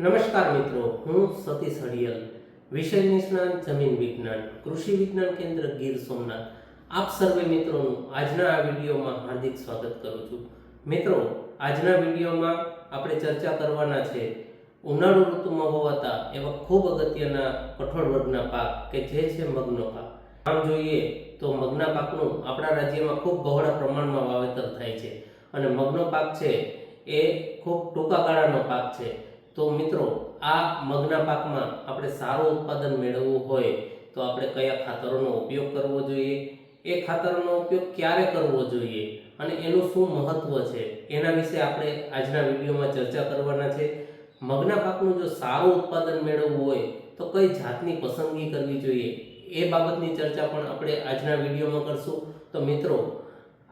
નમસ્કાર મિત્રો, હું સતીશ હડિયલ, વિષય નિષ્ણાત જમીન વિજ્ઞાન, કૃષિ વિજ્ઞાન કેન્દ્ર ગીર સોમનાથ. આપ સર્વે મિત્રોનું આજના આ વિડીયોમાં હાર્દિક સ્વાગત કરું છું. મિત્રો, આજના વિડીયોમાં આપણે ચર્ચા કરવાના છે ઉનાળુ ઋતુમાં વવાતા એવા ખૂબ અગત્યના કઠોળ વર્ગના પાક કે જે છે મગનો પાક. આમ જોઈએ તો મગના પાકનું આપણા રાજ્યમાં ખૂબ બહોળા પ્રમાણમાં વાવેતર થાય છે અને મગનો પાક છે એ ખૂબ ટૂંકા ગાળાનો પાક છે. તો મિત્રો, આ મગના પાકમાં આપણે સારું ઉત્પાદન મેળવવું હોય તો આપણે કયા ખાતરોનો ઉપયોગ કરવો જોઈએ, એ ખાતરોનો ઉપયોગ ક્યારે કરવો જોઈએ અને એનું શું મહત્વ છે એના વિશે આપણે આજના વિડીયોમાં ચર્ચા કરવાના છે. મગના પાકનું જો સારું ઉત્પાદન મેળવવું હોય તો કઈ જાતની પસંદગી કરવી જોઈએ એ બાબતની ચર્ચા પણ આપણે આજના વિડીયોમાં કરશું. તો મિત્રો,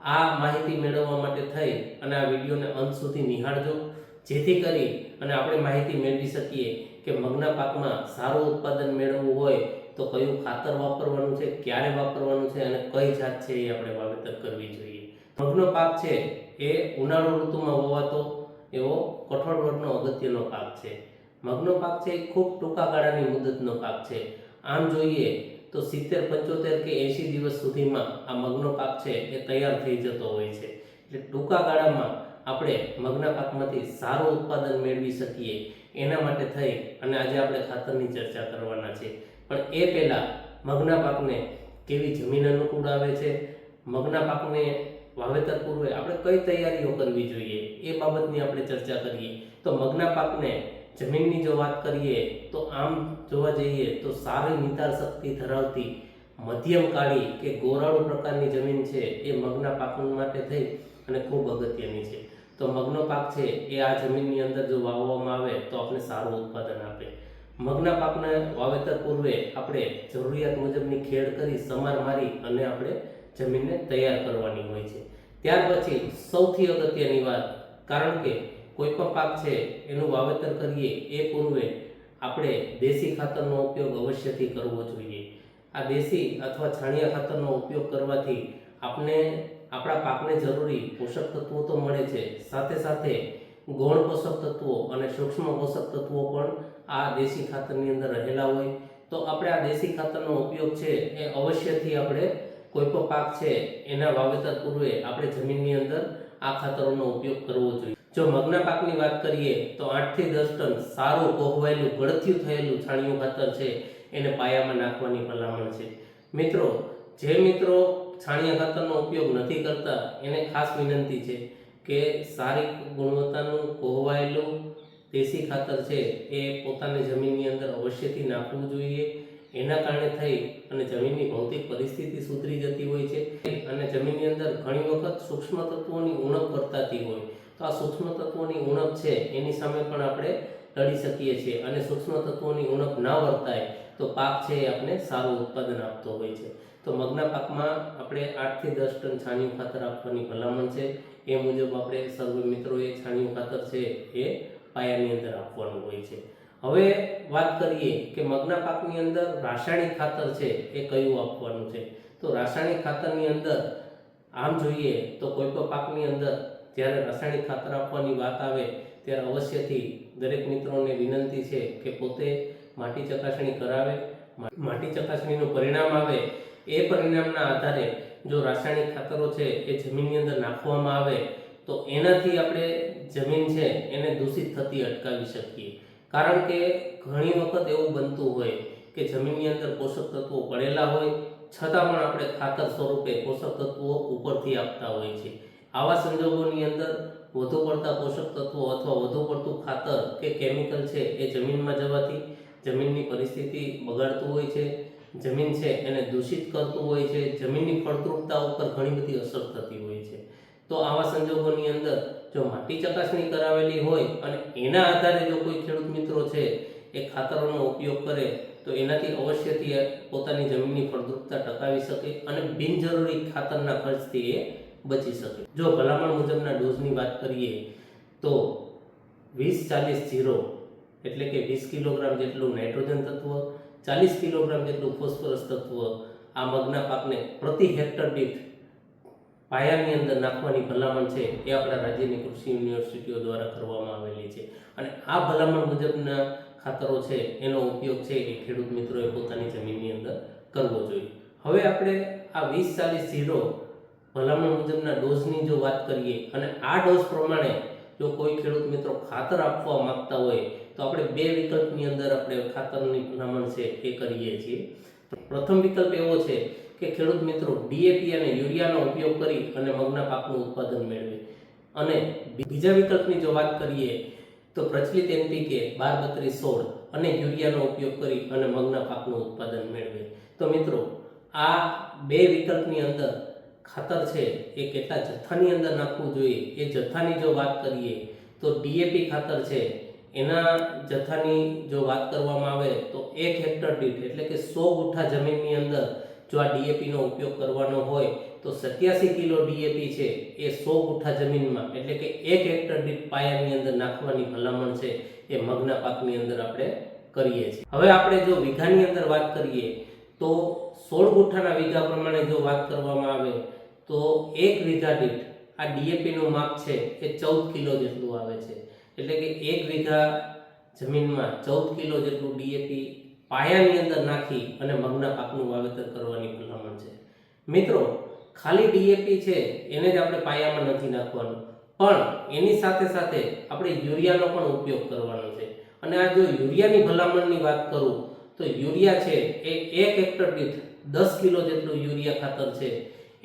આ માહિતી મેળવવા માટે થઈ અને આ વિડીયોને અંત સુધી નિહાળજો, જેથી કરી અને આપણે માહિતી મેળવી શકીએ કે મગના પાકમાં સારું ઉત્પાદન મેળવવું હોય તો કયું ખાતર વાપરવાનું છે, ક્યારે વાપરવાનું છે અને કઈ જાત છે એ આપણે વાવેતર કરવી જોઈએ. મગનો પાક છે એ ઉનાળુ ઋતુમાં વવાતો એવો કઠોળ વર્ગનો અગત્યનો પાક છે. મગનો પાક છે એ ખૂબ ટૂંકા ગાળાની મુદતનો પાક છે. આમ જોઈએ તો 70, 75 કે 80 દિવસ સુધીમાં આ મગનો પાક છે એ તૈયાર થઈ જતો હોય છે. એટલે ટૂંકા ગાળામાં આપણે મગના પાકમાંથી સારું ઉત્પાદન મેળવી શકીએ એના માટે થઈ અને આજે આપણે ખાતરની ચર્ચા કરવાના છે. પણ એ પહેલાં મગના પાકને કેવી જમીન અનુકૂળ આવે છે, મગના પાકને વાવેતર પૂર્વે આપણે કઈ તૈયારીઓ કરવી જોઈએ એ બાબતની આપણે ચર્ચા કરીએ. તો મગના પાકને જમીનની જો વાત કરીએ તો આમ જોવા જઈએ તો સારી નિતાર શક્તિ ધરાવતી મધ્યમ કાળી કે ગોરાળુ પ્રકારની જમીન છે એ મગના પાક માટે થઈ અને ખૂબ અગત્યની છે. તો મગનો પાક છે એ આ જમીનની અંદર જો વાવવામાં આવે તો આપણે સારું ઉત્પાદન આપે. મગના પાકને વાવેતર પૂર્વે આપણે જરૂરિયાત મુજબની ખેડ કરી સમાર મારી અને આપણે જમીનને તૈયાર કરવાની હોય છે. ત્યાર પછી સૌથી અગત્યની વાત, કારણ કે કોઈ પણ પાક છે એનું વાવેતર કરીએ એ પૂર્વે આપણે દેશી ખાતરનો ઉપયોગ અવશ્યથી કરવો જોઈએ. આ દેશી અથવા છાણિયા ખાતરનો ઉપયોગ કરવાથી આપણે આપણા પાકને જરૂરી પોષક તત્વો તો મળે છે, સાથે સાથે ગૌણ પોષક તત્વો અને સૂક્ષ્મ પોષક તત્વો પણ આ દેશી ખાતરની અંદર રહેલા હોય. તો આપણે આ દેશી ખાતરનો ઉપયોગ છે એ અવશ્યથી આપણે કોઈ પણ પાક છે એના વાવેતર પૂર્વે આપણે જમીનની અંદર આ ખાતરોનો ઉપયોગ કરવો જોઈએ. જો મગના પાકની વાત કરીએ તો 8 થી 10 ટન સારું કોહવાયેલું ગળથિયું થયેલું છાણિયું ખાતર છે એને પાયામાં નાખવાની ભલામણ છે. મિત્રો, જે મિત્રો છાણિયા ખાતરનો ઉપયોગ નથી કરતા એને ખાસ વિનંતી છે કે સારી ગુણવત્તાનું કોહવાયેલું દેશી ખાતર છે એ પોતાની જમીનની અંદર અવશ્યથી નાખવું જોઈએ. એના કારણે થઈ અને જમીનની ભૌતિક પરિસ્થિતિ સુધરી જતી હોય છે અને જમીનની અંદર ઘણી વખત સૂક્ષ્મ તત્વોની ઉણપ વર્તાતી હોય. તો આ સૂક્ષ્મ તત્વોની ઉણપ છે એની સામે પણ આપણે લડી શકીએ છીએ અને સૂક્ષ્મ તત્વોની ઉણપ ના વર્તાય તો પાક છે એ આપણે સારું ઉત્પાદન આપતો હોય છે. તો મગના પાકમાં આપણે 8 થી 10 ટન છાણિયું ખાતર આપવાની ભલામણ છે. એ મુજબ આપણે સર્વે મિત્રોએ છાણિયું ખાતર છે એ પાયાની અંદર આપવાનું હોય છે. હવે વાત કરીએ કે મગના પાકની અંદર રાસાયણિક ખાતર છે એ કયું આપવાનું છે. તો રાસાયણિક ખાતરની અંદર આમ જોઈએ તો કોઈ પણ પાકની અંદર જ્યારે રાસાયણિક ખાતર આપવાની વાત આવે ત્યારે અવશ્યથી દરેક મિત્રોને વિનંતી છે કે પોતે માટી ચકાસણી કરાવે. માટી ચકાસણીનું પરિણામ આવે એ પરિણામના આધારે જો રાસાયણિક ખાતરો છે એ જમીનની અંદર નાખવામાં આવે તો એનાથી આપણે જમીન છે એને દૂષિત થતી અટકાવી શકીએ. કારણ કે ઘણી વખત એવું બનતું હોય કે જમીનની અંદર પોષક તત્વો પડેલા હોય છતાં પણ આપણે ખાતર સ્વરૂપે પોષક તત્વો ઉપરથી આપતા હોય છે. આવા સંજોગોની અંદર વધુ પડતા પોષક તત્વો અથવા વધુ પડતું ખાતર કે કેમિકલ છે એ જમીનમાં જવાથી જમીનની પરિસ્થિતિ બગાડતું હોય છે, જમીન છે એને દૂષિત કરતું હોય છે, જમીનની ફળદ્રુપતા ઉપર ઘણી બધી અસર થતી હોય છે. તો આવા સંજોગોની અંદર જો માટી ચકાસણી કરાવેલી હોય અને એના આધારે જો કોઈ ખેડૂત મિત્રો છે એ ખાતરોનો ઉપયોગ કરે તો એનાથી અવશ્યથી પોતાની જમીનની ફળદ્રુપતા ટકાવી શકે અને બિનજરૂરી ખાતરના ખર્ચથી એ બચી શકે. જો ભલામણ મુજબના ડોઝની વાત કરીએ તો 20-40-0 એટલે કે 20 કિલોગ્રામ જેટલું નાઇટ્રોજન તત્વ, 40 કિલોગ્રામ જેટલું ફોસ્ફરસ તત્વ આ મગના પાકને પ્રતિ હેક્ટર દીઠ પાયાની અંદર નાખવાની ભલામણ છે એ આપણા રાજ્યની કૃષિ યુનિવર્સિટીઓ દ્વારા કરવામાં આવેલી છે અને આ ભલામણ મુજબના ખાતરો છે એનો ઉપયોગ છે એ ખેડૂત મિત્રોએ પોતાની જમીનની અંદર કરવો જોઈએ. હવે આપણે આ 20-40-0 ભલામણ મુજબના ડોઝની જો વાત કરીએ અને આ ડોઝ પ્રમાણે જો કોઈ ખેડૂત મિત્રો ખાતર આપવા માંગતા હોય તો આપણે બે વિકલ્પની અંદર આપણે ખાતરની ભલામણ છે એ કરીએ છીએ. પ્રથમ વિકલ્પ એવો છે કે ખેડૂત મિત્રો ડીએપી અને યુરિયાનો ઉપયોગ કરી અને મગના પાકનું ઉત્પાદન મેળવે. અને બીજા વિકલ્પની જો વાત કરીએ તો પ્રચલિત એનપીકે 12-32-16 અને યુરિયાનો ઉપયોગ કરી અને મગના પાકનું ઉત્પાદન મેળવે. તો મિત્રો આ બે વિકલ્પની અંદર ખાતર છે એ કેટલા જથ્થાની અંદર નાખવું જોઈએ એ જથ્થાની જો વાત કરીએ તો ડીએપી ખાતર છે એના જથ્થાની જો વાત કરવામાં આવે તો 1 હેક્ટર દીઠ એટલે કે 100 ગુઠ્ઠા જમીનની અંદર જો આ ડીએપીનો ઉપયોગ કરવાનો હોય તો 87 કિલો ડીએપી છે એ 100 ગુઠ્ઠા જમીનમાં એટલે કે 1 હેક્ટર દીઠ પાયાની અંદર નાખવાની ભલામણ છે એ મગના પાકની અંદર આપણે કરીએ છીએ. હવે આપણે જો વીઘાની અંદર વાત કરીએ તો 16 ગુઠ્ઠાના વીઘા પ્રમાણે જો વાત કરવામાં આવે તો 1 વીઘા દીઠ આ ડીએપીનું માપ છે એ 14 કિલો જેટલું આવે છે. એટલે કે 1 વીઘા જમીનમાં 14 કિલો જેટલું ડીએપી પાયાની અંદર નાખી અને મગના પાકનું વાવેતર કરવાની ભલામણ છે. મિત્રો ખાલી ડીએપી છે એને જ આપણે પાયામાં નથી નાખવાનું, પણ એની સાથે સાથે આપણે યુરિયાનો પણ ઉપયોગ કરવાનો છે. અને આ જો યુરિયાની ભલામણની વાત કરું તો યુરિયા છે એ 1 હેક્ટર દીઠ 10 કિલો જેટલું યુરિયા ખાતર છે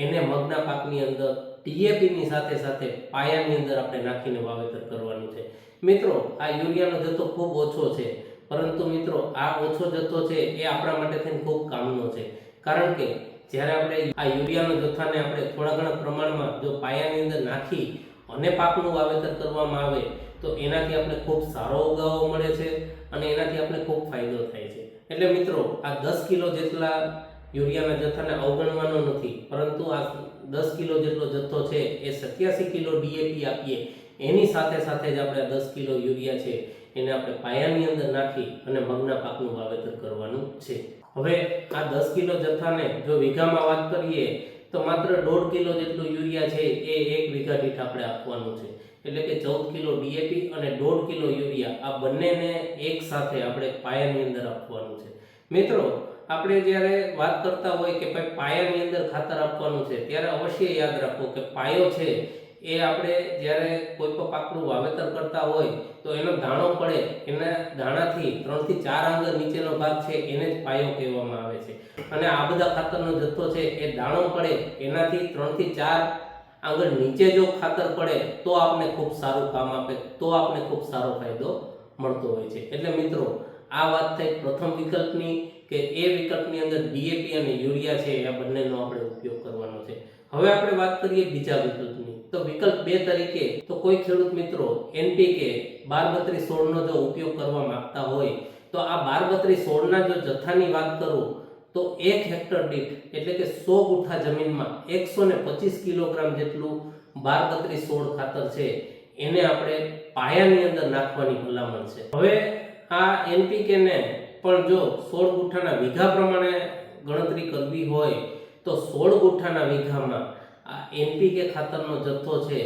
એને મગના પાકની અંદર ડીએપીની સાથે સાથે પાયાની અંદર આપણે નાખીને વાવેતર કરવાનું છે. મિત્રો આ યુરિયાનો જથ્થો ખૂબ ઓછો છે, પરંતુ મિત્રો આ ઓછો જથ્થો છે એ આપણા માટે થઈને ખૂબ કામનો છે. કારણ કે જ્યારે આપણે આ યુરિયાનો જથ્થાને આપણે થોડા ઘણા પ્રમાણમાં જો પાયાની અંદર નાખી અને પાકનું વાવેતર કરવામાં આવે તો એનાથી આપણે ખૂબ સારો ઉગાવો મળે છે અને એનાથી આપણે ખૂબ ફાયદો થાય છે. એટલે મિત્રો આ 10 કિલો જેટલા યુરિયાના જથ્થાને અવગણવાનો નથી, પરંતુ આ 10 કિલો જેટલો જથ્થો છે એ 87 કિલો ડીએપી આપીએ એની સાથે સાથે જ આપણે 10 કિલો યુરિયા છે એને આપણે પાયાની અંદર નાખી અને મગના પાકનું વાવેતર કરવાનું છે. હવે આ 10 કિલો જથ્થાને જો વીઘામાં વાત કરીએ તો માત્ર 1.5 કિલો જેટલું યુરિયા છે એ 1 વીઘા દીઠ આપણે આપવાનું છે. એટલે કે 14 કિલો ડીએપી અને 1.5 કિલો યુરિયા આ બંનેને એક સાથે આપણે પાયાની અંદર આપવાનું છે. મિત્રો આપણે જ્યારે વાત કરતા હોય કે ભાઈ પાયાની અંદર ખાતર આપવાનું છે ત્યારે અવશ્ય યાદ રાખો કે પાયો છે એ આપણે જ્યારે કોઈ પણ પાકનું વાવેતર કરતા હોય તો એનો દાણો પડે એના દાણાથી 3 થી 4 આંગળ નીચેનો ભાગ છે એને જ પાયો કહેવામાં આવે છે. અને આ બધા ખાતરનો જથ્થો છે એ દાણો પડે એનાથી 3 થી 4 આંગળ નીચે જો ખાતર પડે તો આપણે ખૂબ સારું કામ આપે, તો આપણે ખૂબ સારો ફાયદો મળતો હોય છે. એટલે મિત્રો આ વાત થઈ પ્રથમ વિકલ્પની કે એ વિકલ્પની અંદર ડીએપી અને યુરિયા છે આ બંનેનો આપણે ઉપયોગ કરવાનો છે. હવે આપણે વાત કરીએ બીજા વિકલ્પની. તો વિકલ્પ 2 તરીકે તો કોઈ ખેડૂત મિત્રો એનપીકે 12-32-16 નો જો ઉપયોગ કરવા માંગતા હોય તો આ 12-32-16 ના જો જથ્થાની વાત કરું તો 1 હેક્ટર દીઠ એટલે કે 100 ગુઠ્ઠા જમીનમાં 125 કિલોગ્રામ જેટલું 12-32-16 ખાતર છે એને આપણે પાયાની અંદર નાખવાની ભલામણ છે. હવે આ એનપીકે ને પણ જો 16 ગુઠ્ઠાના વીઘા પ્રમાણે ગણતરી કરવી હોય તો 16 ગુઠ્ઠાના વીઘામાં આ એનપીકે ખાતરનો જથ્થો છે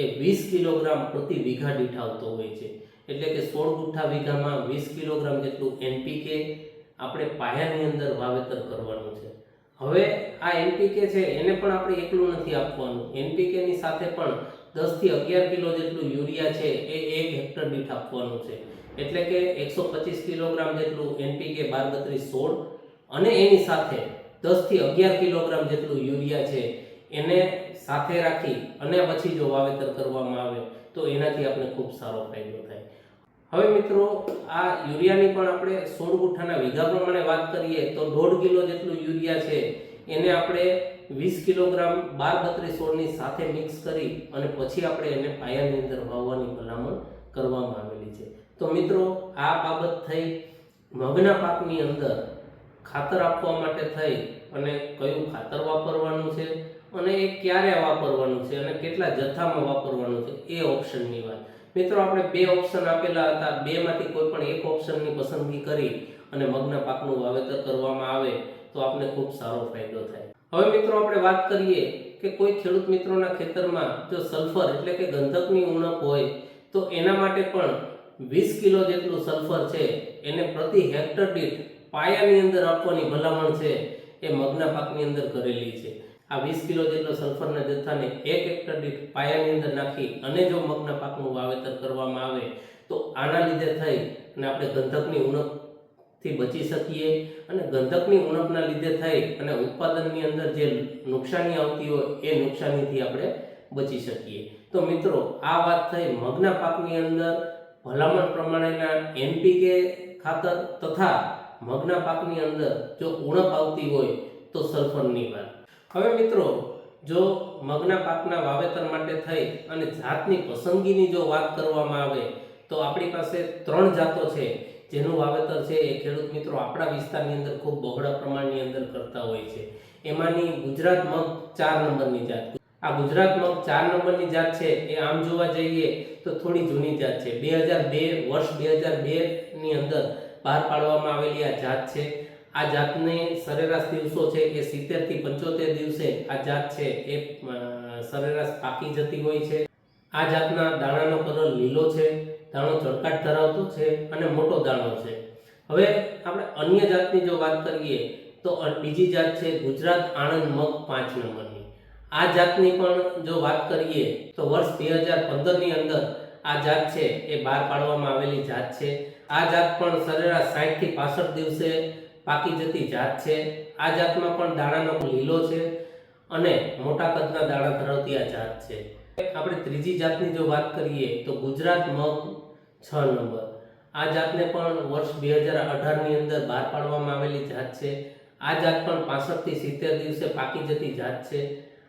એ 20 કિલોગ્રામ પ્રતિ વીઘા દીઠ આવતો હોય છે. એટલે કે 16 ગુઠ્ઠા વીઘામાં 20 કિલોગ્રામ જેટલું એનપીકે આપણે પાયાની અંદર વાવેતર કરવાનું છે. હવે આ એનપીકે છે એને પણ આપણે એકલું નથી આપવાનું. એનપીકે ની સાથે પણ 10 થી 11 કિલો જેટલું યુરિયા છે એ 1 હેક્ટર દીઠ આપવાનું છે. એટલે કે 125 કિલોગ્રામ જેટલું એનપીકે 12-32-16 અને એની સાથે 10 થી 11 કિલોગ્રામ જેટલું યુરિયા છે એને સાથે રાખી અને પછી જો વાવેતર કરવામાં આવે તો એનાથી આપણે ખૂબ સારો ફાયદો થાય. હવે મિત્રો આ યુરિયાની પણ આપણે 16 ગુઠ્ઠાના વીઘા પ્રમાણે વાત કરીએ તો 1.5 કિલો જેટલું યુરિયા છે એને આપણે 20 કિલોગ્રામ 12-32-16 ની સાથે મિક્સ કરી અને પછી આપણે એને પાયાની અંદર વાવવાની ભલામણ કરવામાં આવેલી છે. તો મિત્રો આ બાબત થઈ મગના પાકની અંદર ખાતર આપવા માટે થઈ અને કયું ખાતર વાપરવાનું છે અને એ ક્યારે વાપરવાનું છે અને કેટલા જથ્થામાં વાપરવાનું છે એ ઓપ્શનની વાત. મિત્રો આપણે 2 ઓપ્શન આપેલા હતા, 2 માંથી કોઈ પણ એક ઓપ્શનની પસંદગી કરી અને મગના પાકનું વાવેતર કરવામાં આવે તો આપણે ખૂબ સારો ફાયદો થાય. હવે મિત્રો આપણે વાત કરીએ કે કે કોઈ ખેડૂત મિત્રોના ખેતરમાં જો સલ્ફર એટલે કે ગંધકની ઉણપ હોય તો એના માટે પણ 20 કિલો જેટલું સલ્ફર છે એને પ્રતિ હેક્ટર દીઠ પાયાની અંદર આપવાની ભલામણ છે એ મગના પાકની અંદર કરેલી છે. આ 20 કિલો જેટલો સલ્ફરના જથ્થાને 1 હેક્ટર દીઠ પાયાની અંદર નાખી અને જો મગના પાકનું વાવેતર કરવામાં આવે તો આના લીધે થઈ અને આપણે ગંધકની ઉણપથી બચી શકીએ અને ગંધકની ઉણપના લીધે થઈ અને ઉત્પાદનની અંદર જે નુકસાની આવતી હોય એ નુકસાનીથી આપણે બચી શકીએ. તો મિત્રો આ વાત થઈ મગના પાકની અંદર ભલામણ પ્રમાણેના NPK ખાતર તથા મગના પાકની અંદર જો ઉણપ આવતી હોય તો સલ્ફરની વાત. હવે મિત્રો જો મગના પાકના વાવેતર માટે થઈ અને જાતની પસંદગીની જો વાત કરવામાં આવે તો આપણી પાસે 3 જાતો છે જેનું વાવેતર છે એ ખેડૂત મિત્રો આપણા વિસ્તારની અંદર ખૂબ બહોળા પ્રમાણની અંદર કરતા હોય છે. એમાંની ગુજરાત મગ 4 નંબરની જાત. આ ગુજરાત મગ 4 નંબરની જાત છે એ આમ જોવા જઈએ તો થોડી જૂની જાત છે. 2002 વર્ષ 2002 ની અંદર બહાર પાડવામાં આવેલી આ જાત છે. આ જાતને સરેરાશ દિવસો છે એ 70 થી 75 દિવસે આ જાત છે એ સરેરાશ પાકી જતી હોય છે. આ જાતના દાણાનો કલર લીલો છે, દાણો ચળકાટ ધરાવતો છે અને મોટો દાણો છે. હવે આપણે અન્ય જાતની જો વાત કરીએ તો બીજી જાત છે ગુજરાત આણંદ મગ 5 નંબરની. આ જાતની પણ જો વાત કરીએ તો વર્ષ 2015 ની અંદર આ જાત છે એ બહાર પાડવામાં આવેલી જાત છે. આ જાત પણ સરેરાશ 60 થી 65 દિવસે પાકી જતી જાત છે. આ જાતમાં પણ દાણાનો લીલો છે અને મોટા કદના દાણા ધરાવતી આ જાત છે. આપણે ત્રીજી જાતની જો વાત કરીએ તો ગુજરાત મગ 6 નંબર. આ જાતને પણ વર્ષ 2018 ની અંદર બહાર પાડવામાં આવેલી જાત છે. આ જાત પણ 65 થી 70 દિવસે પાકી જતી જાત છે.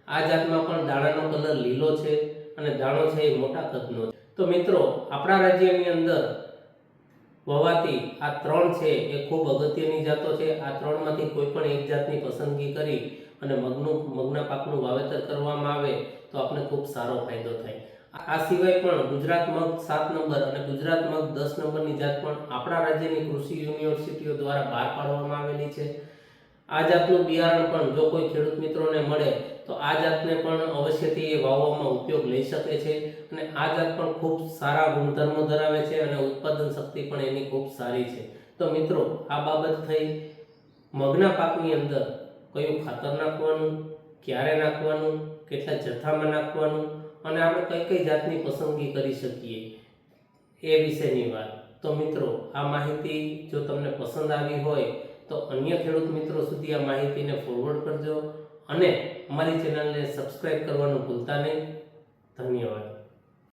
આ જાતમાં પણ દાણાનો કલર લીલો છે અને દાણો છે એ મોટા કદનો છે. તો મિત્રો આપણા રાજ્યની અંદર વવાતી આ 3 છે એ ખૂબ અગત્યની જાતો છે. આ 3 માંથી કોઈ પણ એક જાતની પસંદગી કરી અને મગના પાકનું વાવેતર કરવામાં આવે તો આપણે ખૂબ સારો ફાયદો થાય. આ સિવાય પણ ગુજરાત મગ 7 નંબર અને ગુજરાત મગ 10 નંબરની જાત પણ આપણા રાજ્યની કૃષિ યુનિવર્સિટીઓ દ્વારા બહાર પાડવામાં આવેલી છે. આ જાતનું બિયારણ પણ જો કોઈ ખેડૂત મિત્રોને મળે તો આ જાતને પણ અવશ્યથી એ વાવવામાં ઉપયોગ લઈ શકે છે અને આ જાત પણ ખૂબ સારા ગુણધર્મો ધરાવે છે અને ઉત્પાદન શક્તિ પણ એની ખૂબ સારી છે. તો મિત્રો આ બાબત થઈ મગના પાકની અંદર કયું ખાતર નાખવાનું, ક્યારે નાખવાનું, કેટલા જથ્થામાં નાખવાનું અને આપણે કઈ જાતની પસંદગી કરી શકીએ એ વિશેની વાત. તો મિત્રો આ માહિતી જો તમને પસંદ આવી હોય તો અન્ય ખેડૂત મિત્રો સુધી આ માહિતીને ફોરવર્ડ કરજો અને અમારી ચેનલને સબસ્ક્રાઇબ કરવાનું ભૂલતા નહીં. ધન્યવાદ.